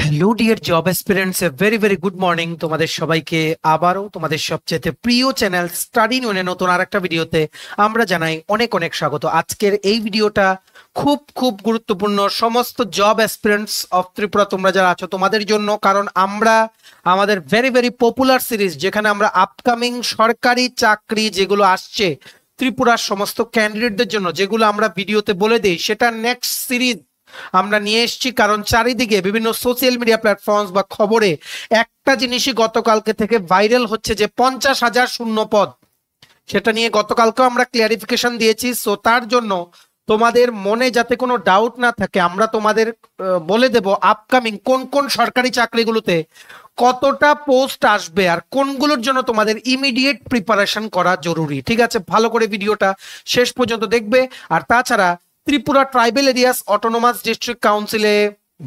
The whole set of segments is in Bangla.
Hello dear job aspirants, a very very good morning তোমাদের সবাইকে। আবারও তোমাদের সবচেয়ে প্রিয় চ্যানেল স্টাডি নিউনে নতুন আর একটা ভিডিওতে আমরা জানাই অনেক অনেক স্বাগত। আজকের এই ভিডিওটা খুব খুব গুরুত্বপূর্ণ সমস্ত জব অ্যাসপিরেন্টস অফ ত্রিপুরা তোমরা যারা আছো তোমাদের জন্য, কারণ আমরা আমাদের ভেরি ভেরি পপুলার সিরিজ যেখানে আমরা আপকামিং সরকারি চাকরি যেগুলো আসছে ত্রিপুরার সমস্ত ক্যান্ডিডেটদের জন্য, যেগুলো আমরা ভিডিওতে বলে দিই, সেটা নেক্সট সিরিজ আমরা নিয়ে এসেছি। কারণ চারিদিকে বিভিন্ন সোশ্যাল মিডিয়া প্ল্যাটফর্মস বা খবরে একটা জিনিসই গতকালকে থেকে ভাইরাল হচ্ছে, যে 50,000 শূন্য পদ, সেটা নিয়ে গতকালকেও আমরা ক্লিয়ারিফিকেশন দিয়েছি। সো তার জন্য তোমাদের মনে যাতে কোনো ডাউট না থাকে, আমরা তোমাদের বলে দেব আপকামিং কোন কোন সরকারি চাকরিগুলোতে কতটা পোস্ট আসবে আর কোনগুলোর জন্য তোমাদের ইমিডিয়েট প্রিপারেশন করা জরুরি। ঠিক আছে, ভালো করে ভিডিওটা শেষ পর্যন্ত দেখবে। আর তাছাড়া Tripura tribal areas autonomous district কাউন্সিলে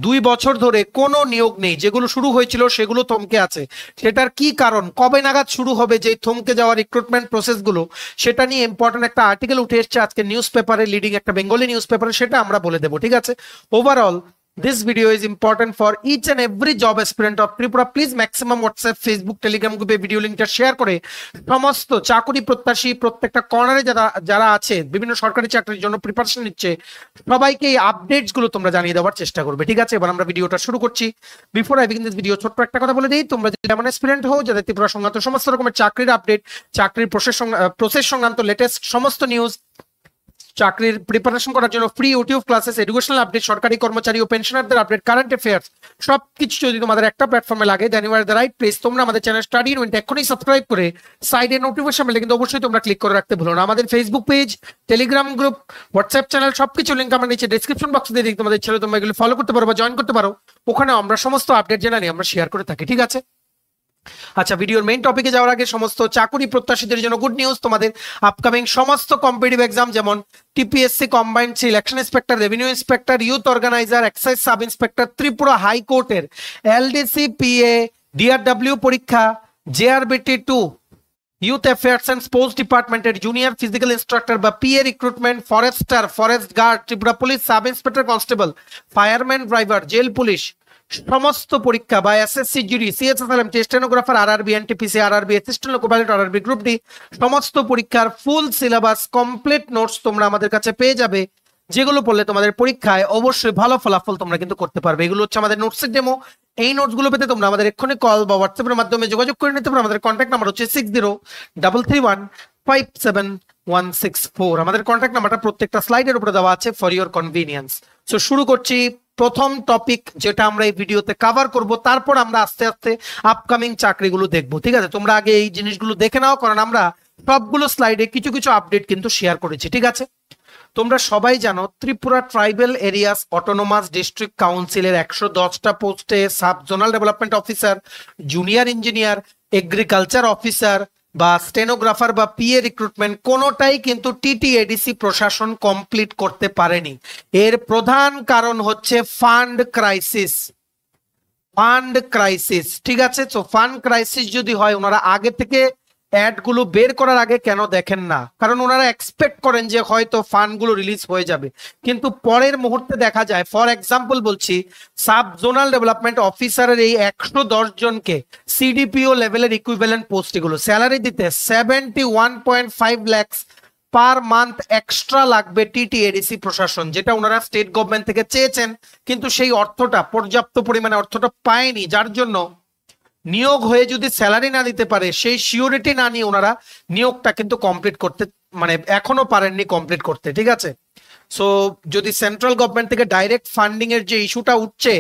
2 বছর ধরে কোনো নিয়োগ নেই, যেগুলো শুরু হয়েছিল সেগুলো থমকে আছে। সেটার কি কারণ, কবে নাগাদ শুরু হবে যে থমকে যাওয়া রিক্রুটমেন্ট প্রসেসগুলো, সেটা নিয়ে ইম্পর্টেন্ট একটা আর্টিকেল উঠে এসেছে আজকে নিউজ পেপারে, লিডিং একটা বেঙ্গলি নিউজ পেপারে, সেটা আমরা বলে দেবো। ঠিক আছে, overall this video is important for each and every job aspirant of Tripura. Please maximum WhatsApp, Facebook, Telegram গ্রুপে ভিডিও লিংকটা শেয়ার করে সমস্ত চাকরি প্রত্যাশী প্রত্যেকটা কর্নারে যারা যারা আছে বিভিন্ন সরকারি চাকরির জন্য প্রিপারেশন নিচ্ছে, সবাইকে এই আপডেটস গুলো তোমরা জানিয়ে দেওয়ার চেষ্টা করবে। ঠিক আছে, এবার আমরা ভিডিওটা শুরু করছি। Before I begin this video, ছোট্ট একটা কথা বলে দিই, তোমরা যদি এমন অ্যাসপিরেন্ট হও যাদের ত্রিপুরা সংক্রান্ত সমস্ত রকমের চাকরির আপডেট, চাকরির প্রসেস সংক্রান্ত লেটেস্ট সমস্ত নিউজ, চাকরির প্রিপারেশন করার জন্য free YouTube classes, educational update, সরকারি কর্মচারী ও পেনশনারদের আপডেট, কারেন্ট অ্যাফেয়ার্স, সবকিছু যদি তোমাদের একটা প্ল্যাটফর্মে লাগে, then you are the right place. তোমরা আমাদের চ্যানেল স্টাডি ইউনিট এখনই সাবস্ক্রাইব করে সাইডে নোটিফিকেশন বেল কিন্তু অবশ্যই তোমরা ক্লিক করে রাখতে ভুলো না। আমাদের Facebook page, Telegram group, WhatsApp channel সবকিছু লিঙ্ক আমরা নিচে ডেসক্রিপশন বক্সে দিয়ে দিই, তোমাদের ছেলে তোমরা এগুলো ফলো করতে পারো বা জয়েন করতে পারো। ওখানে আমরা সমস্ত আপডেট জানানি আমরা শেয়ার করে থাকি। ঠিক আছে, আচ্ছা, ভিডিওর মেইন টপিকে যাওয়ার আগে সমস্ত চাকরি প্রত্যাশীদের জন্য গুড নিউজ। তোমাদের আপকামিং সমস্ত কম্পিটিটিভ এক্সাম যেমন TPSC combined election inspector, revenue inspector, youth organiser, excise sub inspector, Tripura হাইকোর্টের এলডিসি পিএ, ডিআরডব্লিউ পরীক্ষা, JRBT 2, youth affairs and sports ডিপার্টমেন্টের জুনিয়র ফিজিক্যাল ইনস্ট্রাক্টর বা PA recruitment, forester, forest guard, Tripura police sub inspector constable, fireman, driver, jail police সমস্ত পরীক্ষা বা SSC GD, CSSLM, stenographer, RRB, NTPC, RRB, assistant loco pilot, RRB group D, সমস্ত পরীক্ষার ফুল সিলেবাস কমপ্লিট নোটস তোমরা আমাদের কাছে পেয়ে যাবে, যেগুলো পড়লে তোমাদের পরীক্ষায় অবশ্যই ভালো ফলাফল তোমরা কিন্তু করতে পারবে। এগুলো হচ্ছে আমাদের নোটসের ডেমো। এই নোটসগুলো পেতে তোমরা আমাদের এক্ষুনি কল বা হোয়াটসঅ্যাপের মাধ্যমে যোগাযোগ করে নিতে পারো। আমাদের কন্ট্যাক্ট নাম্বার হচ্ছে 6033157164। আমাদের কন্ট্যাক্ট নাম্বারটা প্রত্যেকটা স্লাইডের উপরে দেওয়া আছে ফর ইওর কনভিনিয়েন্স। সো শুরু করছি প্রথম টপিক যেটা আমরা এই ভিডিওতে কভার করব, তারপর আমরা আস্তে আস্তে আপকামিং চাকরিগুলো দেখবো। ঠিক আছে, তোমরা আগে এই জিনিসগুলো দেখে নাও, কারণ আমরা সবগুলো স্লাইডে কিছু কিছু আপডেট কিন্তু শেয়ার করেছি। ঠিক আছে, তোমরা সবাই জানো Tripura tribal areas autonomous district কাউন্সিলের 110টা পোস্টে sub zonal development officer, junior engineer, agriculture officer বা স্টেনোগ্রাফার বা পিএ রিক্রুটমেন্ট কোনোটাই কিন্তু টিটিএডিসি প্রশাসন কমপ্লিট করতে পারেনি। এর প্রধান কারণ হচ্ছে ফান্ড ক্রাইসিস। ফান্ড ক্রাইসিস, ঠিক আছে, তো ফান্ড ক্রাইসিস যদি হয়, ওনারা আগে থেকে অ্যাড গুলো বের করার আগে কেন দেখেন না? কারণ ওনারা এক্সপেক্ট করেন যে হয়তো ফান্ড গুলো রিলিজ হয়ে যাবে, কিন্তু পরের মুহূর্তে দেখা যায়, ফর এক্সাম্পল বলছি, সাব জোনাল ডেভেলপমেন্ট অফিসারের এই 110 জনকে সিডিপিও লেভেলের ইকুইভ্যালেন্ট পোস্ট, এগুলো স্যালারি দিতে 71.5 লাখ পার মান্থ এক্সট্রা লাগবে টিটিএডিসি প্রশাসন, যেটা ওনারা স্টেট গভর্নমেন্ট থেকে চেয়েছেন, কিন্তু সেই অর্থটা পর্যাপ্ত পরিমাণে অর্থটা পায়নি, যার জন্য নিয়োগ হয়ে যদি স্যালারি না দিতে পারে, সেই সিওরিটি না নিয়ে ওনারা নিয়োগটা কিন্তু কমপ্লিট করতে মানে এখনো পারেননি কমপ্লিট করতে। ঠিক আছে, সো যদি সেন্ট্রাল গভর্নমেন্ট থেকে ডাইরেক্ট ফান্ডিং এর যে ইস্যুটা উঠছে,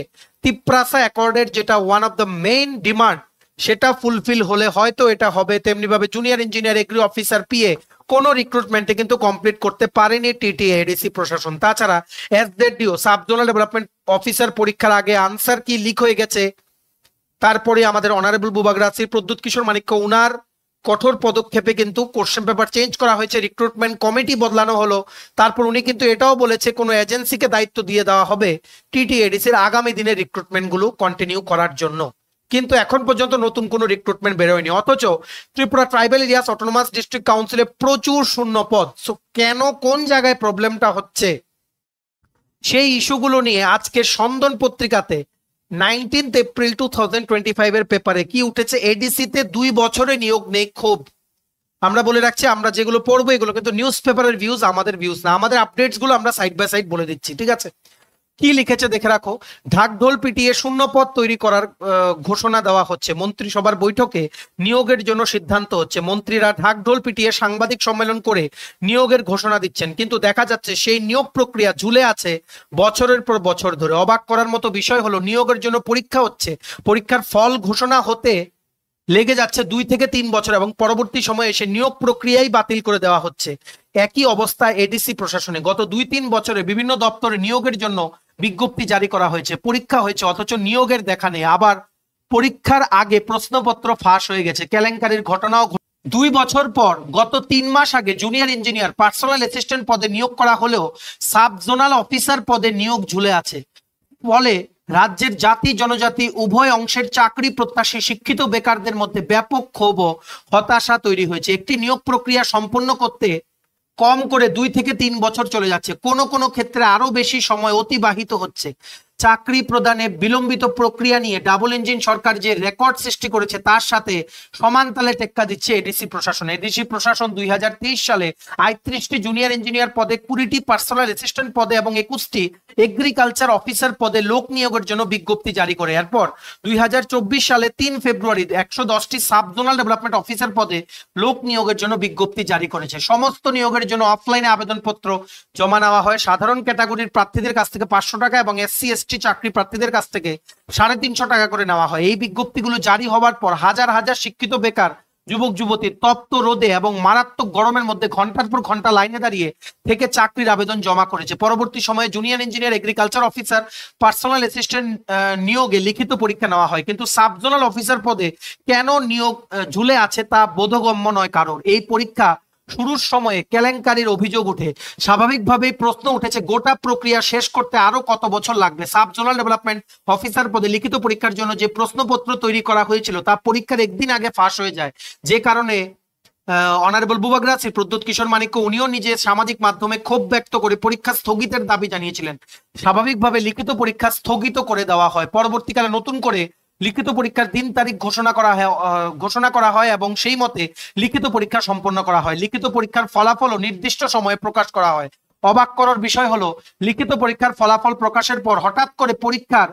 তিপ্রাসা অ্যাকর্ডের যেটা one of the main demand, সেটা ফুলফিল হলে হয়তো এটা হবে। তেমনি ভাবে junior engineer, agri officer, PA কোন রিক্রুটমেন্টে কিন্তু কমপ্লিট করতে পারেনি টিটিএডিসি প্রশাসন। তাছাড়া SZDO sub zonal development officer পরীক্ষার আগে আনসার কি লিক হয়ে গেছে, তারপরে আমাদের অনারেবল বুবাগ্রাসী প্রদ্যুৎ কিশোর মানিক্য, উনার কঠোর পদক্ষেপে কিন্তু কোশ্চেন পেপার চেঞ্জ করা হয়েছে, রিক্রুটমেন্ট কমিটি বদলানো হলো। তারপর উনি কিন্তু এটাও বলেছে কোনো এজেন্সিকে দায়িত্ব দিয়ে দেওয়া হবে টিটিএডিসির আগামী দিনের রিক্রুটমেন্ট গুলো কন্টিনিউ করার জন্য, কিন্তু এখন পর্যন্ত নতুন কোনো রিক্রুটমেন্ট বেরোয়নি। অথচ Tripura tribal areas autonomous district কাউন্সিলে প্রচুর শূন্য পদ। সো কেন, কোন জায়গায় প্রবলেমটা হচ্ছে, সেই ইস্যুগুলো নিয়ে আজকে সন্দন পত্রিকাতে 19 এপ্রিল 2025 এর পেপারে কি উঠেছে? এডিসি তে 2 বছরে নিয়োগ নেই। খুব আমরা বলে রাখছি, আমরা যেগুলো পড়বো এগুলো কিন্তু নিউজ পেপারের ভিউজ, আমাদের ভিউজ না। আমাদের আপডেটস গুলো আমরা সাইড বাই সাইড বলে দিচ্ছি, ঠিক আছে? কি লিখেছে দেখে রাখো। ঢাকঢোল পিটিয়ে শূন্য পদ তৈরি করার ঘোষণা দেওয়া হচ্ছে। মন্ত্রিসভার বৈঠকে নিয়োগের জন্য সিদ্ধান্ত হচ্ছে। মন্ত্রীরা ঢাকঢোল পিটিয়ে সাংবাদিক সম্মেলন করে নিয়োগের ঘোষণা দিচ্ছেন, কিন্তু দেখা যাচ্ছে সেই নিয়োগ প্রক্রিয়া ঝুলে আছে বছরের পর বছর ধরে। অবাক করার মতো বিষয় হলো, নিয়োগের জন্য পরীক্ষা হচ্ছে, পরীক্ষার ফল ঘোষণা হতে লেগে যাচ্ছে 2 থেকে 3 বছর, এবং পরবর্তী সময়ে এসে নিয়োগ প্রক্রিয়াই বাতিল করে দেওয়া হচ্ছে। একই অবস্থা এডিসি প্রশাসনে। গত 2-3 বছরে বিভিন্ন দপ্তরে নিয়োগের জন্য বিজ্ঞপ্তি জারি করা হয়েছে, পরীক্ষা হয়েছে, অথচ নিয়োগের দেখা নেই। আবার পরীক্ষার আগে প্রশ্নপত্র ফাঁস হয়ে গেছে। কেলেঙ্কারির ঘটনাও 2 বছর পর গত 3 মাস আগে জুনিয়র ইঞ্জিনিয়ার পার্সোনাল অ্যাসিস্ট্যান্ট পদে নিয়োগ করা হলেও সাব জোনাল অফিসার পদে নিয়োগ ঝুলে আছে। ফলে রাজ্যের জাতি জনজাতি উভয় অংশের চাকরি প্রত্যাশী শিক্ষিত বেকারদের মধ্যে ব্যাপক ক্ষোভ ও হতাশা তৈরি হয়েছে। একটি নিয়োগ প্রক্রিয়া সম্পন্ন করতে কম করে 2 থেকে 3 বছর চলে যাচ্ছে, কোনো কোনো ক্ষেত্রে আরো বেশি সময় অতিবাহিত হচ্ছে। চাকরি প্রদানে বিলম্বিত প্রক্রিয়া নিয়ে ডাবল ইঞ্জিন সরকার যে রেকর্ড সৃষ্টি করেছে তার সাথে সমান তালে টেক্কা দিচ্ছে এডিসি প্রশাসন। এডিসি প্রশাসন 2023 সালে 38টি জুনিয়র ইঞ্জিনিয়ার পদে, 20টি পার্সোনাল অ্যাসিস্ট্যান্ট পদে এবং 21টি এগ্রিকালচার অফিসার পদে লোক নিয়োগের জন্য বিজ্ঞপ্তি জারি করে। এরপর 2024 সালে 3 ফেব্রুয়ারি 110টি সাব জোনাল ডেভেলপমেন্ট অফিসার পদে লোক নিয়োগের জন্য বিজ্ঞপ্তি জারি করেছে। সমস্ত নিয়োগের জন্য অফলাইনে আবেদনপত্র জমা নেওয়া হয়। সাধারণ ক্যাটাগরির প্রার্থীদের কাছ থেকে 500 টাকা এবং SC ST চাকরি প্রার্থীদের কাছ থেকে 350 টাকা করে নেওয়া হয়। এই বিজ্ঞপ্তিগুলো জারি হওয়ার পর হাজার হাজার শিক্ষিত বেকার যুবক যুবতী তপ্ত রোদে এবং মারাত্মক গরমের মধ্যে ঘন্টার পর ঘন্টা লাইনে দাঁড়িয়ে থেকে চাকরির আবেদন জমা করেছে। পরবর্তী সময়ে junior engineer, agriculture officer, personal assistant নিয়োগে লিখিত পরীক্ষা নেওয়া হয়, কিন্তু সাব জোনাল অফিসার পদে কেন নিয়োগ ঝুলে আছে তা বোধগম্য নয় কারণ। এই পরীক্ষা শুরুর সময়ে কেলেঙ্কারির অভিযোগ উঠে। স্বাভাবিকভাবেই প্রশ্ন উঠেছে, গোটা প্রক্রিয়া শেষ করতে আরো কত বছর লাগবে? সাব জোনাল ডেভেলপমেন্ট অফিসার পদে লিখিত পরীক্ষার জন্য যে প্রশ্নপত্র তৈরি করা হয়েছিল তা পরীক্ষার একদিন আগে ফাঁস হয়ে যায়, যে কারণে অনারেবল বুবাগ্রাসি প্রদ্যুৎ কিশোর মানিক্য উনিও নিজে সামাজিক মাধ্যমে ক্ষোভ ব্যক্ত করে পরীক্ষা স্থগিতের দাবি জানিয়েছিলেন। স্বাভাবিকভাবে লিখিত পরীক্ষা স্থগিত করে দেওয়া হয়। পরবর্তীকালে নতুন করে লিখিত পরীক্ষার দিন তারিখ ঘোষণা করা হয় এবং সেই মতে লিখিত পরীক্ষা সম্পন্ন করা হয়। লিখিত পরীক্ষার ফলাফলও নির্দিষ্ট সময়ে প্রকাশ করা হয়। অবাক করার বিষয় হলো, লিখিত পরীক্ষার ফলাফল প্রকাশের পর হঠাৎ করে পরীক্ষার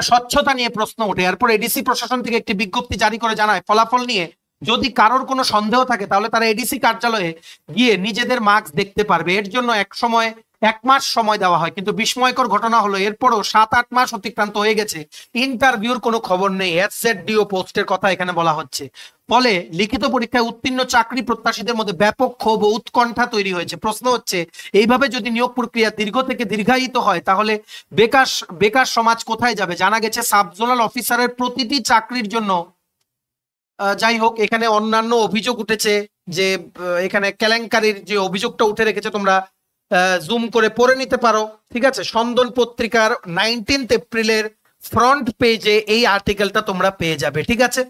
স্বচ্ছতা নিয়ে প্রশ্ন ওঠে। এরপর এডিসি প্রশাসন থেকে একটি বিজ্ঞপ্তি জারি করে জানায়, ফলাফল নিয়ে যদি কারোর কোনো সন্দেহ থাকে তাহলে তারা এডিসি কার্যালয়ে গিয়ে নিজেদের মার্কস দেখতে পারবে। এর জন্য 1 মাস সময় দেওয়া হয়, কিন্তু বিস্ময়কর ঘটনা হলো এরপরও 7-8 মাস অতিক্রান্ত হয়ে গেছে, ইন্টারভিউর কোনো খবর নেই। SZDO পোস্টের কথা এখানে বলা হচ্ছে। ফলে লিখিত পরীক্ষায় উত্তীর্ণ চাকরি প্রত্যাশীদের মধ্যে ব্যাপক ক্ষোভ ও উৎকণ্ঠা তৈরি হয়েছে। প্রশ্ন হচ্ছে, এইভাবে যদি নিয়োগ প্রক্রিয়া দীর্ঘ থেকে দীর্ঘায়িত হয় তাহলে বেকার সমাজ কোথায় যাবে? জানা গেছে সাব জোনাল অফিসারের প্রতিটি চাকরির জন্য, যাই হোক, এখানে অন্যান্য অভিযোগ উঠেছে যে এখানে কেলেঙ্কারির যে অভিযোগটা উঠে রেখেছে তোমরা জুম করে পড়ে নিতে পারো, ঠিক আছে? সন্দন পত্রিকার 19 এপ্রিলের ফ্রন্ট পেজে এই আর্টিকেলটা তোমরা পেয়ে যাবে, ঠিক আছে?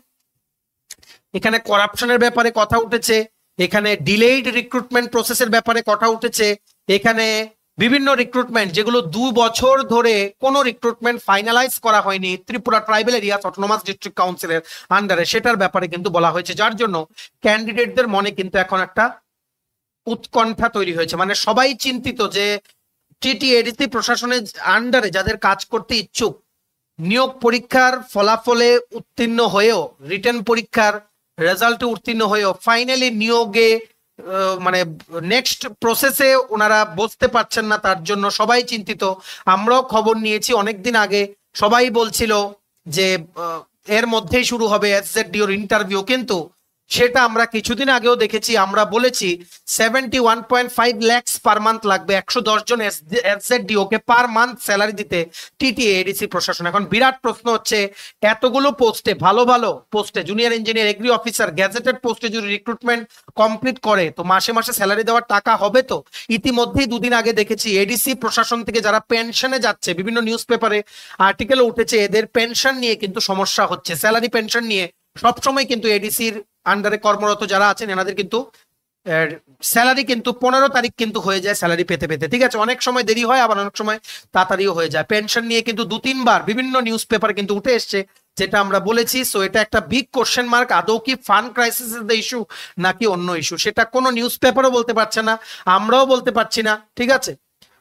এখানে করাপশনের ব্যাপারে কথা উঠেছে, এখানে ডিলেইড রিক্রুটমেন্ট প্রসেসের ব্যাপারে কথা উঠেছে, এখানে বিভিন্ন রিক্রুটমেন্ট যেগুলো 2 বছর ধরে কোনো রিক্রুটমেন্ট ফাইনালাইজ করা হয়নি Tripura tribal areas autonomous district কাউন্সিলের আন্ডারে, সেটার ব্যাপারে কিন্তু বলা হয়েছে, যার জন্য ক্যান্ডিডেটদের মনে কিন্তু এখন একটা উৎকণ্ঠা তৈরি হয়েছে। মানে সবাই চিন্তিত যে TTADC প্রশাসনের আন্ডারে যাদের কাজ করতে ইচ্ছুক, নিয়োগ পরীক্ষার ফলাফলে উত্তীর্ণ হয়েও, রিটেন পরীক্ষার রেজাল্টে উত্তীর্ণ হয়েও ফাইনালি নিয়োগে মানে নেক্সট প্রসেসে ওনারা বসতে পারছেন না, তার জন্য সবাই চিন্তিত। আমরাও খবর নিয়েছি অনেকদিন আগে, সবাই বলছিল যে এর মধ্যেই শুরু হবে SZDOর ইন্টারভিউ, কিন্তু সেটা আমরা কিছুদিন আগেও দেখেছি। আমরা বলেছি 71.5 lakhs পার মান্থ লাগবে 110 জন SZDO কে পার মান্থ স্যালারি দিতে TTADC প্রশাসন। এখন বিরাট প্রশ্ন হচ্ছে, এতগুলো পোস্টে, ভালো ভালো পোস্টে, junior engineer, agri officer, gazetted পোস্টে যদি রিক্রুটমেন্ট কমপ্লিট করে তো মাসে মাসে স্যালারি দেওয়ার টাকা হবে তো? ইতিমধ্যেই 2 দিন আগে দেখেছি এডিসি প্রশাসন থেকে যারা পেনশনে যাচ্ছে, বিভিন্ন নিউজ পেপারে আর্টিকেলও উঠেছে, এদের পেনশন নিয়ে কিন্তু সমস্যা হচ্ছে। স্যালারি পেনশন নিয়ে সবসময় কিন্তু এডিসির আন্ডারে কর্মরত যারা আছেন এনাদের কিন্তু স্যালারি কিন্তু 15 তারিখ কিন্তু হয়ে যায় স্যালারি পেতে পেতে, ঠিক আছে। অনেক সময় দেরি হয়, আবার অনেক সময় তাড়াতাড়িও হয়ে যায়। পেনশন নিয়ে কিন্তু 2-3 বার বিভিন্ন নিউজ পেপার কিন্তু উঠে এসছে, যেটা আমরা বলেছি। সো এটা একটা বিগ কোশ্চেন মার্ক, আদৌ কি fund crisis is the issue নাকি অন্য ইস্যু, সেটা কোনো নিউজ পেপারও বলতে পারছে না, আমরাও বলতে পারছি না, ঠিক আছে।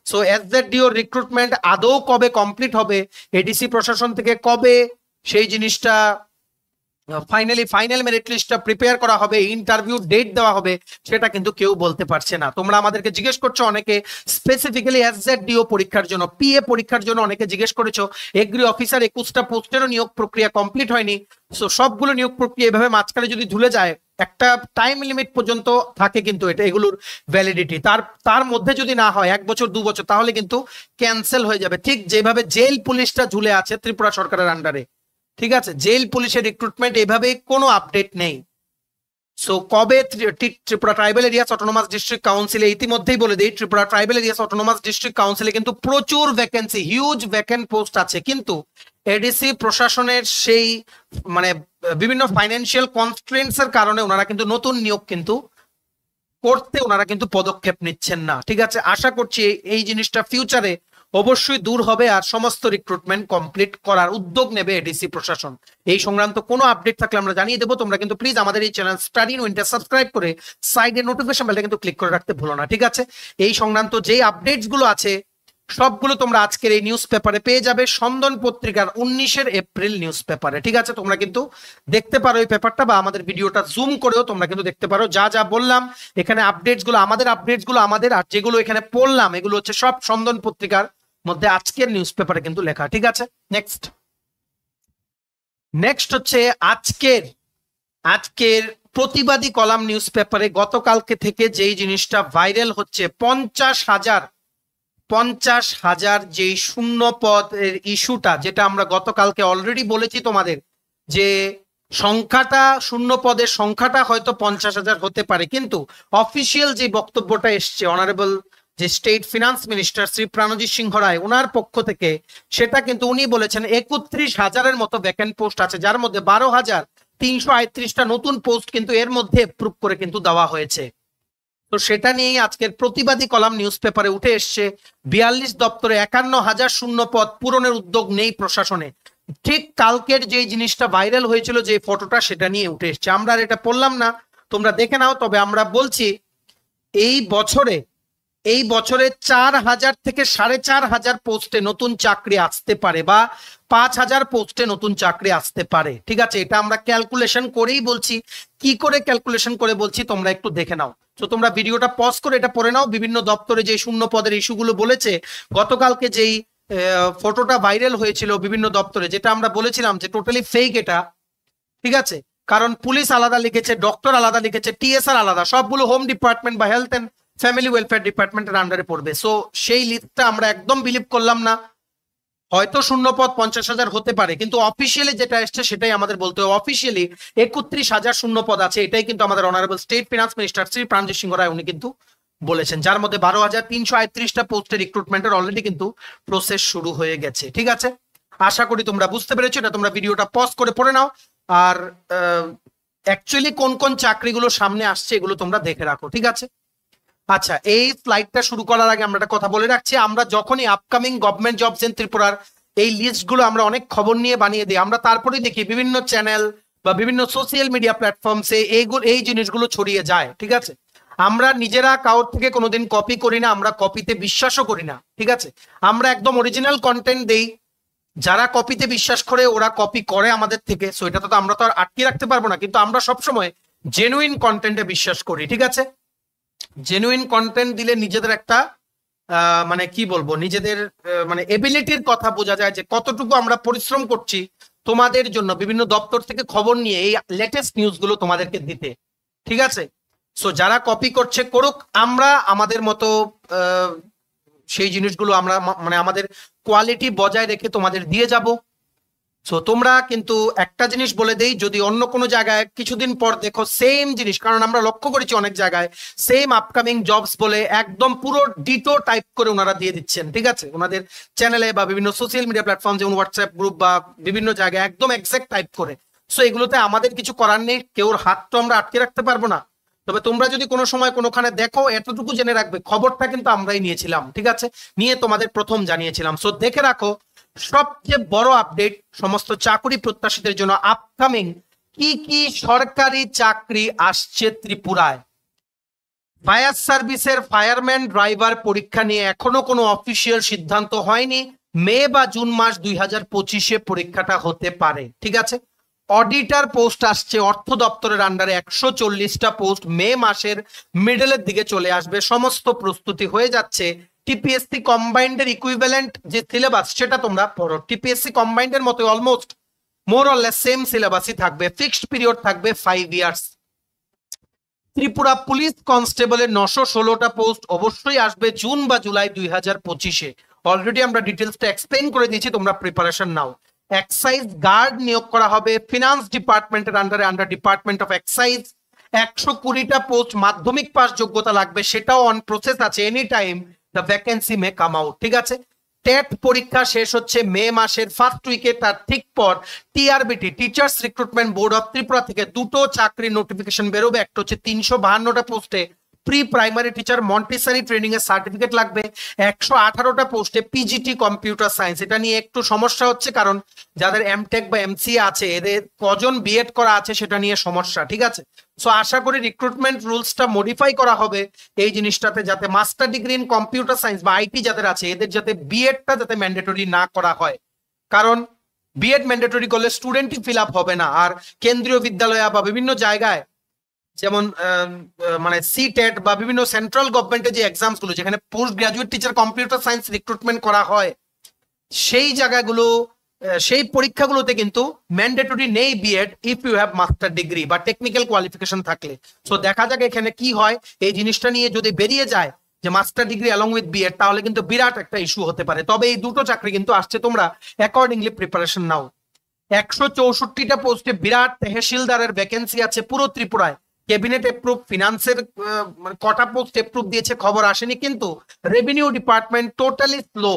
সো এসজেডডিও রিক্রুটমেন্ট আদৌ কবে কমপ্লিট হবে, এডিসি প্রশাসন থেকে কবে সেই জিনিসটা ফাইনাল মেরিট লিস্টটা প্রিপেয়ার করা হবে, ইন্টারভিউ ডেট দেওয়া হবে, সেটা কিন্তু কেউ বলতে পারছে না। তোমরা আমাদেরকে জিজ্ঞেস করছো অনেকে, স্পেসিফিক্যালি এসজেডডিও পরীক্ষার জন্য, পিএ পরীক্ষার জন্য অনেকে জিজ্ঞেস করেছো। এগ্রি অফিসার 21টা পোস্টেরও নিয়োগ প্রক্রিয়া কমপ্লিট হয়নি। সো সবগুলো নিয়োগ প্রক্রিয়া এভাবে মাঝখানে যদি ঝুলে যায়, একটা টাইম লিমিট পর্যন্ত থাকে কিন্তু এটা, এগুলোর ভ্যালিডিটি, তার মধ্যে যদি না হয় 1 বছর 2 বছর, তাহলে কিন্তু ক্যান্সেল হয়ে যাবে। ঠিক যেভাবে জেল পুলিশটা ঝুলে আছে ত্রিপুরা সরকারের আন্ডারে, ঠিক আছে, জেল পুলিশের রিক্রুটমেন্ট এভাবে কোনো আপডেট নেই। সো কবে Tripura tribal areas autonomous district কাউন্সিলে, ইতিমধ্যেই বলে দিই, Tripura tribal areas autonomous district কাউন্সিলে কিন্তু প্রচুর ভ্যাকেন্সি, হিউজ ভ্যাকেন্ট পোস্ট আছে, কিন্তু এডিসি প্রশাসনের সেই মানে বিভিন্ন ফাইন্যান্সিয়াল কনস্ট্রেন্টস এর কারণে ওনারা কিন্তু নতুন নিয়োগ কিন্তু করতে ওনারা কিন্তু পদক্ষেপ নিচ্ছেন না, ঠিক আছে। আশা করছি এই জিনিসটা ফিউচারে অবশ্যই দূর হবে, আর সমস্ত রিক্রুটমেন্ট কমপ্লিট করার উদ্যোগ নেবে এডিসি প্রশাসন। এই সংক্রান্ত কোনো আপডেট থাকলে আমরা জানিয়ে দেবো। তোমরা কিন্তু প্লিজ আমাদের এই channel study in winter subscribe করে সাইডে নোটিফিকেশন বেলটা কিন্তু ক্লিক করে রাখতে ভুলো না, ঠিক আছে। এই সংক্রান্ত যে আপডেটস গুলো আছে সবগুলো তোমরা আজকের এই নিউজ পেপারে পেয়ে যাবে, সন্দন পত্রিকার 19 এপ্রিল নিউজ পেপারে, ঠিক আছে। তোমরা কিন্তু দেখতে পারো এই পেপারটা, বা আমাদের ভিডিওটা জুম করেও তোমরা কিন্তু দেখতে পারো। যা যা বললাম এখানে আপডেটস গুলো আমাদের, আর যেগুলো এখানে পড়লাম এগুলো হচ্ছে সব সন্দন পত্রিকার মধ্যে আজকের নিউজ পেপারে কিন্তু লেখা, ঠিক আছে। নেক্সট হচ্ছে আজকের প্রতিবাদী কলাম নিউজ পেপারে গতকালকে থেকে যেই জিনিসটা ভাইরাল হচ্ছে, 50,000 যেই শূন্য পদের ইস্যুটা, যেটা আমরা গতকালকে অলরেডি বলেছি তোমাদের, যে সংখ্যাটা শূন্য পদের সংখ্যাটা হয়তো 50,000 হতে পারে, কিন্তু অফিসিয়াল যে বক্তব্যটা এসছে অনারেবল যে state finance minister Shri Pranjit Singha Roy, ওনার পক্ষ থেকে, সেটা কিন্তু উনি বলেছেন 31,000-এর মতো ভ্যাকেন্ট পোস্ট আছে, যার মধ্যে 12,338টা নতুন পোস্ট কিন্তু এর মধ্যে অ্যাপ্রুভ করে কিন্তু দেওয়া হয়েছে। তো সেটা নিয়েই আজকের প্রতিবাদী কলাম নিউজ পেপারে উঠে এসছে, 42 দপ্তরে 51,000 শূন্য পদ পূরণের উদ্যোগ নেই প্রশাসনে। ঠিক কালকের যে জিনিসটা ভাইরাল হয়েছিল, যে ফটোটা, সেটা নিয়ে উঠে এসছে। আমরা আর এটা পড়লাম না, তোমরা দেখে নাও। তবে আমরা বলছি এই বছরে 4,000 থেকে 4,500 পোস্টে নতুন চাকরি আসতে পারে, বা 5,000 পোস্টে নতুন চাকরি আসতে পারে, ঠিক আছে। এটা আমরা ক্যালকুলেশন করেই বলছি। কি করে ক্যালকুলেশন করে বলছি তোমরা একটু দেখে নাও। তো তোমরা ভিডিওটা পজ করে এটা পড়ে নাও। বিভিন্ন দপ্তরে যে শূন্য পদের ইস্যুগুলো বলেছে, গতকালকে যেই ফটোটা ভাইরাল হয়েছিল বিভিন্ন দপ্তরে, যেটা আমরা বলেছিলাম যে টোটালি ফেক এটা, ঠিক আছে। কারণ পুলিশ আলাদা লিখেছে, ডক্টর আলাদা লিখেছে, টিএসআর আলাদা, সবগুলো হোম ডিপার্টমেন্ট বা হেলথ এন্ড ফ্যামিলি ওয়েলফেয়ার ডিপার্টমেন্টের আন্ডারে পড়বে। সো সেই লিস্টটা আমরা একদম বিলিভ করলাম না। হয়তো শূন্য পদ 50,000 হতে পারে, কিন্তু অফিসিয়ালি যেটা এসছে সেটাই আমাদের বলতে হবে। অফিসিয়ালি 31,000 শূন্য পদ আছে, এটাই কিন্তু আমাদের honourable state finance minister Shri Pranjit Singha Roy উনি কিন্তু বলেছেন, যার মধ্যে 12,338টা পোস্টের রিক্রুটমেন্টের অলরেডি কিন্তু প্রসেস শুরু হয়ে গেছে, ঠিক আছে। আশা করি তোমরা বুঝতে পেরেছো। এটা তোমরা ভিডিওটা পজ করে পড়ে নাও, আর অ্যাকচুয়ালি কোন কোন চাকরিগুলো সামনে আসছে এগুলো তোমরা দেখে রাখো, ঠিক আছে। আচ্ছা, এই ফ্লাইটটা শুরু করার আগে আমরা একটা কথা বলে রাখছি, আমরা যখনই আপকামিং গভর্নমেন্ট জবস ইন ত্রিপুরার এই লিস্টগুলো আমরা অনেক খবর নিয়ে বানিয়ে দিই, আমরা তারপরেই দেখি বিভিন্ন চ্যানেল বা বিভিন্ন সোশ্যাল মিডিয়া প্ল্যাটফর্মসে এই জিনিসগুলো ছড়িয়ে যায়, ঠিক আছে। আমরা নিজেরা কারোর থেকে কোনোদিন কপি করি না, আমরা কপিতে বিশ্বাসও করি না, ঠিক আছে। আমরা একদম অরিজিনাল কন্টেন্ট দেই। যারা কপিতে বিশ্বাস করে ওরা কপি করে আমাদের থেকে, সো এটা তো আমরা তো আর আটকে রাখতে পারবো না, কিন্তু আমরা সবসময় জেনুইন কন্টেন্টে বিশ্বাস করি, ঠিক আছে। জেনুইন কন্টেন্ট দিলে নিজেদের একটা মানে কি বলবো, নিজেদের মানে এবিলিটির কথা বোঝা যায়, যে কতটুকু আমরা পরিশ্রম করছি তোমাদের জন্য বিভিন্ন দপ্তর থেকে খবর নিয়ে এই লেটেস্ট নিউজগুলো তোমাদেরকে দিতে, ঠিক আছে। সো যারা কপি করছে করুক, আমরা আমাদের মতো সেই জিনিসগুলো আমরা মানে আমাদের কোয়ালিটি বজায় রেখে তোমাদের দিয়ে যাব। সো তোমরা কিন্তু একটা জিনিস বলে দেই, যদি অন্য কোনো জায়গায় কিছুদিন পর দেখো সেম জিনিস, কারণ আমরা লক্ষ্য করেছি অনেক জায়গায় সেম আপকামিং জবস বলে একদম পুরো ডিটো টাইপ করে ওনারা দিয়ে দিচ্ছেন, ঠিক আছে, ওনাদের চ্যানেলে বা বিভিন্ন সোশ্যাল মিডিয়া প্ল্যাটফর্ম যেমন হোয়াটসঅ্যাপ গ্রুপ বা বিভিন্ন জায়গায় একদম এক্সাক্ট টাইপ করে। সো এগুলোতে আমাদের কিছু করার নেই, কেউর হাত তো আমরা আটকে রাখতে পারবো না। তবে তোমরা যদি কোনো সময় কোনোখানে দেখো, এতটুকু জেনে রাখবে খবরটা কিন্তু আমরাই নিয়েছিলাম, ঠিক আছে, নিয়ে তোমাদের প্রথম জানিয়েছিলাম। সো দেখে রাখো সবচেয়ে বড় আপডেট সমস্ত চাকরি প্রত্যাশীদের জন্য আপকামিং কি কি সরকারি চাকরি আসছে ত্রিপুরায়। ফায়ার সার্ভিসের ফায়ারম্যান ড্রাইভার পরীক্ষা নিয়ে এখনো কোনো অফিসিয়াল সিদ্ধান্ত হয়নি। মে বা জুন মাস 2025-এ পরীক্ষাটা হতে পারে, ঠিক আছে। অডিটর পোস্ট আসছে অর্থ দপ্তরের আন্ডারে 140টা পোস্ট মে মাসের মিডলের দিকে চলে আসবে। সমস্ত প্রস্তুতি হয়ে যাচ্ছে। টিপিএসসি কম্বাইন্ডের ইকুইভ্যালেন্ট যে সিলেবাস সেটা তোমরা পড়ো। টিপিএসসি কম্বাইন্ডের মতো almost more or less same সিলেবাসই থাকবে। ফিক্সড পিরিয়ড থাকবে 5 ইয়ার্স। ত্রিপুরা পুলিশ কনস্টেবলের 916টা পোস্ট অবশ্যই আসবে জুন বা জুলাই 2025-এ। অলরেডি আমরা ডিটেলসটা এক্সপ্লেইন করে দিয়েছি, তোমরা প্রিপারেশন নাও। এক্সাইজ গার্ড নিয়োগ করা হবে ফিনান্স ডিপার্টমেন্টের আন্ডারে, আন্ডার ডিপার্টমেন্ট অফ এক্সাইজ। 120টা পোস্ট মাধ্যমিক পাস যোগ্যতা লাগবে, সেটাও অন প্রসেস আছে। Any time the vacancy may come out, ঠিক আছে। টেট পরীক্ষা শেষ হচ্ছে মে মাসের ফার্স্ট উইকে, তার ঠিক পর TRBT teachers recruitment board of Tripura থেকে দুটো চাকরির নোটিফিকেশন বেরোবে। একটা হচ্ছে 352টা পোস্টে pre primary teacher Montessori training এর সার্টিফিকেট লাগবে। 118টা পোস্টে পিজিটি কম্পিউটার সায়েন্স। এটা নিয়ে একটু সমস্যা হচ্ছে, কারণ যাদের এমটেক বা এমসিএ আছে এদের কজন বিএড করা আছে সেটা নিয়ে সমস্যা, ঠিক আছে। সো আশা করি রিক্রুটমেন্ট রুলসটা মডিফাই করা হবে এই জিনিসটাতে, যাতে master degree in computer science বা আইটি যাদের আছে এদের যাতে বিএডটা যাতে ম্যান্ডেটরি না করা হয়। কারণ বিএড ম্যান্ডেটরি করলে স্টুডেন্টই ফিল আপ হবে না। আর কেন্দ্রীয় বিদ্যালয় বা বিভিন্ন জায়গায় যেমন মানে সিটেট বা বিভিন্ন সেন্ট্রাল গভর্নমেন্টের যে এক্সামস গুলো যেখানে post graduate teacher computer science recruitment করা হয়, সেই জায়গাগুলো সেই পরীক্ষাগুলোতে কিন্তু ম্যান্ডেটরি নেই BEd if you have master degree বা টেকনিক্যাল কোয়ালিফিকেশন থাকলে। সো দেখা যাক এখানে কি হয়। এই জিনিসটা নিয়ে যদি বেরিয়ে যায় যে master degree along with B Ed, তাহলে কিন্তু বিরাট একটা ইস্যু হতে পারে। তবে এই দুটো চাকরি কিন্তু আসছে, তোমরা অ্যাকর্ডিংলি প্রিপারেশন নাও। 164টা পোস্টে বিরাট তহসিলদারের ভ্যাকেন্সি আছে পুরো ত্রিপুরায়। ক্যাবিনেট এপ্রুভ, ফিনান্সের কটা পোস্ট এপ্রুভ দিয়েছে খবর আসেনি, কিন্তু revenue department totally slow.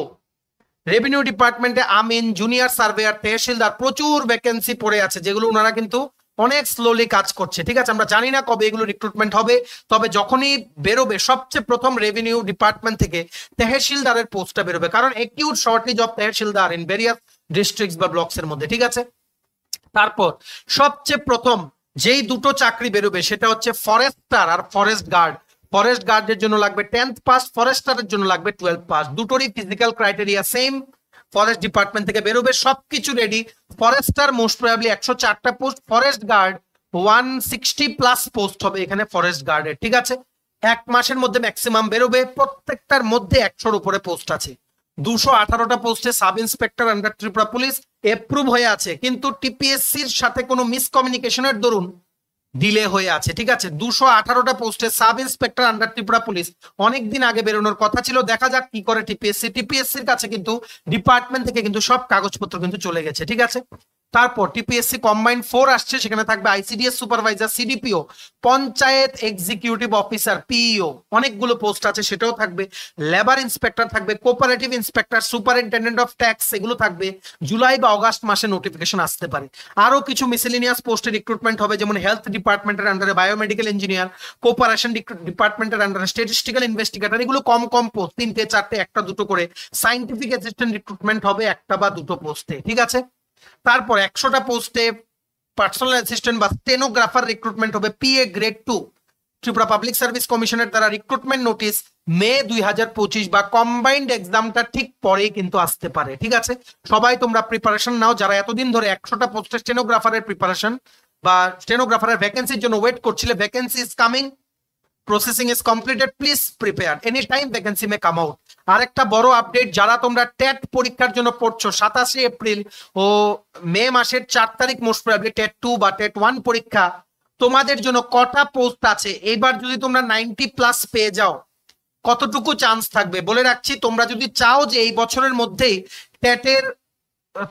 Revenue ডিপার্টমেন্টে আমিন, জুনিয়র সার্ভেয়ার, তহসিলদার প্রচুর ভ্যাকেন্সি পড়ে আছে, যেগুলো ওনারা কিন্তু অনেক স্লোলি কাজ করছে, ঠিক আছে। আমরা জানি না কবে এগুলো রিক্রুটমেন্ট হবে, তবে যখনই বেরোবে সবচেয়ে প্রথম রেভিনিউ ডিপার্টমেন্ট থেকে তহসিলদারের পোস্টটা বেরোবে, কারণ acute shortage of তহসিলদার in various districts বা ব্লকস এর মধ্যে, ঠিক আছে। তারপর সবচেয়ে প্রথম যেই দুটো চাকরি বেরোবে সেটা হচ্ছে ফরেস্টার আর ফরেস্ট গার্ড। ফরেস্ট গার্ডের জন্য লাগবে 10th পাস, ফরেস্টারের জন্য লাগবে 12th পাস। দুটোরই physical criteria same. Forest department থেকে বেরোবে, সবকিছু রেডি। ফরেস্টার মোস্ট প্রবাবলি 104টা পোস্ট, ফরেস্ট গার্ড 160+ পোস্ট হবে এখানে ফরেস্ট গার্ডের, ঠিক আছে। এক মাসের মধ্যে ম্যাক্সিমাম বেরোবে, প্রত্যেকটার মধ্যে 100-র উপরে পোস্ট আছে। 218টা পোস্টে sub inspector under Tripura police approve হয়ে আছে, কিন্তু টিপিএসসির সাথে কোনো মিসকমিউনিকেশনের দরুন ডিলে হয়ে আছে, ঠিক আছে। 218টা পোস্টে sub inspector under Tripura police অনেকদিন আগে বেরোনোর কথা ছিল, দেখা যাক কি করে টিপিএসসি। টিপিএসসির কাছে কিন্তু ডিপার্টমেন্ট থেকে কিন্তু সব কাগজপত্র কিন্তু চলে গেছে, ঠিক আছে। তারপর টিপিএসসি কম্বাইন্ড 4 আসছে, সেখানে থাকবে ICDS supervisor, CDPO, panchayat executive officer, PEO, অনেকগুলো পোস্ট আছে, সেটাও থাকবে। লেবার ইন্সপেক্টর থাকবে, cooperative inspector, superintendent of tax, এগুলো থাকবে। জুলাই বা অগাস্ট মাসে নোটিফিকেশন আসতে পারে। আরো কিছু মিসেলিনিয়াস পোস্টে রিক্রুটমেন্ট হবে, যেমন হেলথ ডিপার্টমেন্টের আন্ডারে বায়োমেডিক্যাল ইঞ্জিনিয়ার, কোঅপারেশন ডিপার্টমেন্টের আন্ডারে স্ট্যাটিস্টিক্যাল ইনভেস্টিগেটর, এগুলো কম কম পোস্ট, 3টে 4টে, একটা দুটো করে। সাইন্টিফিক অ্যাসিস্ট্যান্ট রিক্রুটমেন্ট হবে একটা বা দুটো পোস্টে, ঠিক আছে। তারপর 100টা পোস্টে পার্সোনাল অ্যাসিস্ট্যান্ট বা স্টেনোগ্রাফার রিক্রুটমেন্ট হবে, PA grade 2। Tripura public service কমিশনের দ্বারা রিক্রুটমেন্ট নোটিশ মে 2025 বা কম্বাইন্ড এক্সামটা ঠিক পরেই কিন্তু আসতে পারে, ঠিক আছে। সবাই তোমরা প্রিপারেশন নাও, যারা এতদিন ধরে 100টা পোস্টের স্টেনোগ্রাফারের প্রিপারেশন বা স্টেনোগ্রাফারের ভ্যাকেন্সির জন্য ওয়েট করছিলে। Vacancy is coming, processing is completed, please prepare, any time vacancy may come out. আরেকটা বড় আপডেট, যারা তোমরা টেট পরীক্ষার জন্য পড়ছো 27 এপ্রিল ও মে মাসের 4 তারিখ মোস্ট প্রবাবলি টেট 2 বা টেট 1 পরীক্ষা, তোমাদের জন্য কটা পোস্ট আছে এবার যদি তোমরা 90+ পেয়ে যাও কতটুকু চান্স থাকবে বলে রাখছি। তোমরা যদি চাও যে এই বছরের মধ্যেই টেটের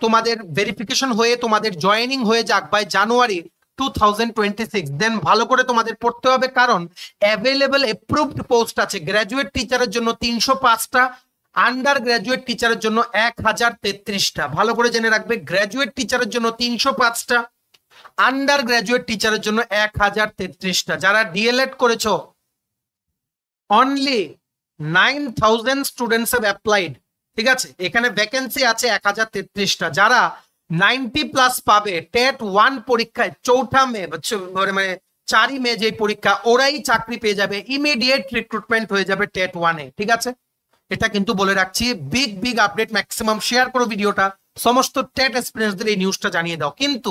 তোমাদের ভেরিফিকেশন হয়ে তোমাদের জয়েনিং হয়ে যাক বাই জানুয়ারি 2026, দেন ভালো করে তোমাদের পড়তে হবে, কারণ অ্যাভেলেবল এপ্রুভড পোস্ট আছে। গ্র্যাজুয়েট টিচারের জন্য 305টা, আন্ডার গ্র্যাজুয়েট টিচারের জন্য 1033টা। ভালো করে জেনে রাখবে, গ্র্যাজুয়েট টিচারের জন্য 305টা, আন্ডার গ্রাজুয়েট টিচারের জন্য 1033টা। যারা ডিএলএড করেছো অনলি 9000 স্টুডেন্টস হ্যাভ অ্যাপ্লাইড। ঠিক আছে, এখানে ভ্যাকেন্সি আছে 1033টা। যারা 90+ পাবে টেট 1 পরীক্ষায় 4 মে মানে 4 মে যে পরীক্ষা, ওরাই চাকরি পেয়ে যাবে, ইমিডিয়েট রিক্রুটমেন্ট হয়ে যাবে টেট 1-এ। ঠিক আছে, এটা কিন্তু বলে রাখছি। বিগ আপডেট, ম্যাক্সিমাম শেয়ার করো ভিডিওটা, সমস্ত টেট এক্সপিরিয়েন্সদের এই নিউজটা জানিয়ে দাও। কিন্তু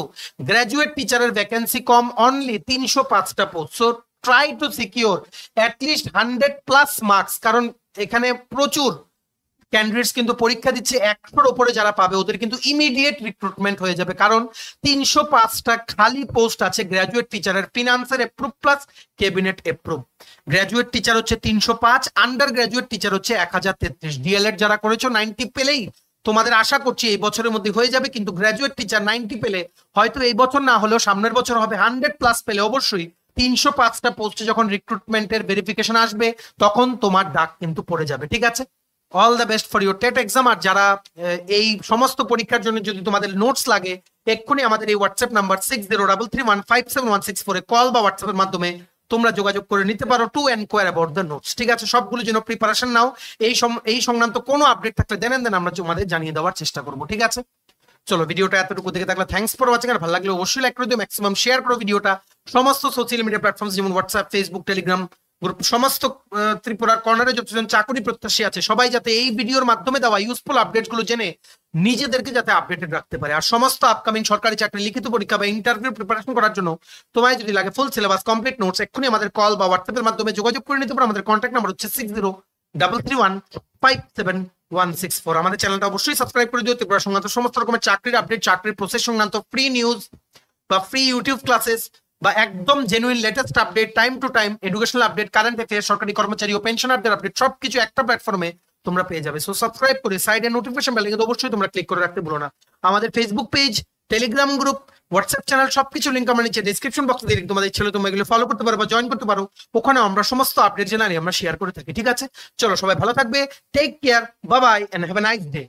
গ্র্যাজুয়েট টিচারের ভ্যাকেন্সি কম, অনলি 305টা post. So try to secure at least 100+ marks, কারণ এখানে প্রচুর ক্যান্ডিডেটস কিন্তু পরীক্ষা দিচ্ছে। 100-র উপরে যারা পাবে ওদের কিন্তু ইমিডিয়েট রিক্রুটমেন্ট হয়ে যাবে, কারণ 305টা খালি পোস্ট আছে গ্র্যাজুয়েট টিচারের, ফিনান্সের approve plus cabinet approve. Graduate teacher হচ্ছে 305, আন্ডার গ্র্যাজুয়েট টিচার হচ্ছে 1033। ডিএলএড যারা করেছো 90 পেলেই তোমাদের আশা করছি এই বছরের মধ্যে হয়ে যাবে, কিন্তু গ্র্যাজুয়েট টিচার 90 পেলে হয়তো এই বছর না হলেও সামনের বছর হবে। 100+ পেলে অবশ্যই 305টা পোস্টে যখন রিক্রুটমেন্টের ভেরিফিকেশন আসবে তখন তোমার ডাক কিন্তু পড়ে যাবে। ঠিক আছে, all the best for your TET exam. আর যারা এই সমস্ত পরীক্ষার জন্য যদি তোমাদের নোটস লাগে, এক্ষুনি আমাদের এই হোয়াটসঅ্যাপ নাম্বার 6033157164 এ কল বা হোয়াটসঅ্যাপের মাধ্যমে তোমরা যোগাযোগ করে নিতে পারো two enquire about the notes. ঠিক আছে, সবগুলো যেন প্রিপারেশন নাও। এই সংক্রান্ত কোনো আপডেট থাকলে দেন আমরা তোমাদের জানিয়ে দেওয়ার চেষ্টা করবো। ঠিক আছে, চলো ভিডিওটা এতটুকু দেখে থাকলে থ্যাংকস ফর ওয়াচিং। আর ভালো লাগলে অবশ্যই লাইক করে দিও, ম্যাক্সিমাম শেয়ার করো ভিডিওটা। সমস্ত সোশ্যাল মিডিয়া প্ল্যাটফর্ম যেমন হোয়াটসঅ্যাপ, ফেসবুক, টেলিগ্রাম গ্রুপ, সমস্ত ত্রিপুরার কর্নারে যতজন চাকরি প্রত্যাশী আছে সবাই যাতে এই ভিডিওর মাধ্যমে দেওয়া ইউজফুল আপডেট গুলো জেনে নিজেদেরকে যাতে আপডেটেড রাখতে পারে। আর সমস্ত আপকামিং সরকারি চাকরি লিখিত পরীক্ষা বা ইন্টারভিউ প্রিপারেশন করার জন্য তোমায় যদি লাগে ফুল সিলেবাস কমপ্লিট নোটস, এক্ষুনি আমাদের কল বা হোয়াটসঅ্যাপের মাধ্যমে যোগাযোগ করে নিতে পারো। আমাদের কন্ট্যাক্ট নাম্বার হচ্ছে 6033157164। আমাদের চ্যানেলটা অবশ্যই সাবস্ক্রাইব করে দিও। ত্রিপুরা সংক্রান্ত সমস্ত রকমের চাকরির আপডেট, চাকরির প্রসেস সংক্রান্ত ফ্রি নিউজ বা ফ্রি ইউটিউব ক্লাসেস বা একদম genuine latest update, time to time educational update, current affairs, সরকারি কর্মচারী ও পেনশনারদের আপডেট, সবকিছু একটা প্ল্যাটফর্মে তোমরা পেয়ে যাবে। সো সাবস্ক্রাইব করে সাইডে নোটিফিকেশন বেল কিন্তু অবশ্যই তোমরা ক্লিক করে রাখতে ভুলো না। আমাদের Facebook page, Telegram group, WhatsApp channel সবকিছু লিংক আমরা নিচে ডেসক্রিপশন বক্সে দিয়ে তোমাদের ছেলে তোমরা এগুলো ফলো করতে পারো বা জয়েন করতে পারো। ওখানে আমরা সমস্ত আপডেট জানাই আমরা শেয়ার করে থাকি। ঠিক আছে, চলো সবাই ভালো থাকবে, take care, bye bye and have a nice day.